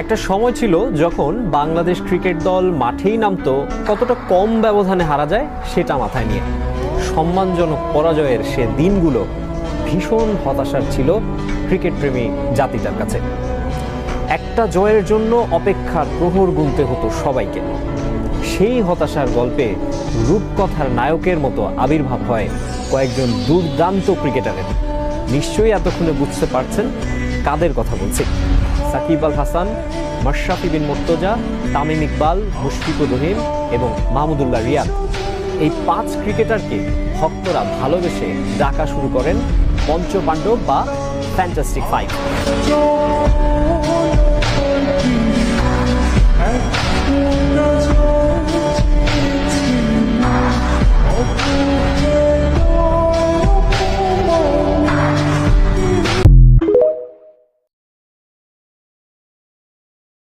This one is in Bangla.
একটা সময় ছিল যখন বাংলাদেশ ক্রিকেট দল মাঠেই নামতো কতটা কম ব্যবধানে হারা যায় সেটা মাথায় নিয়ে। সম্মানজনক পরাজয়ের সে দিনগুলো ভীষণ হতাশার ছিল ক্রিকেট প্রেমী জাতিটার কাছে। একটা জয়ের জন্য অপেক্ষার প্রহর গুনতে হতো সবাইকে। সেই হতাশার গল্পে রূপকথার নায়কের মতো আবির্ভাব হয় কয়েকজন দুর্দান্ত ক্রিকেটারের। নিশ্চয়ই এতক্ষণে বুঝতে পারছেন কাদের কথা বলছি। সাকিব আল হাসান, মাশরাফি বিন মুর্তজা, তামিম ইকবাল, মুশফিকুর রহিম এবং মাহমুদুল্লাহ রিয়াদ। এই 5 ক্রিকেটারকে ভক্তরা ভালোবেসে ডাকা শুরু করেন পঞ্চপাণ্ডব বা ফ্যান্টাস্টিক ফাইভ।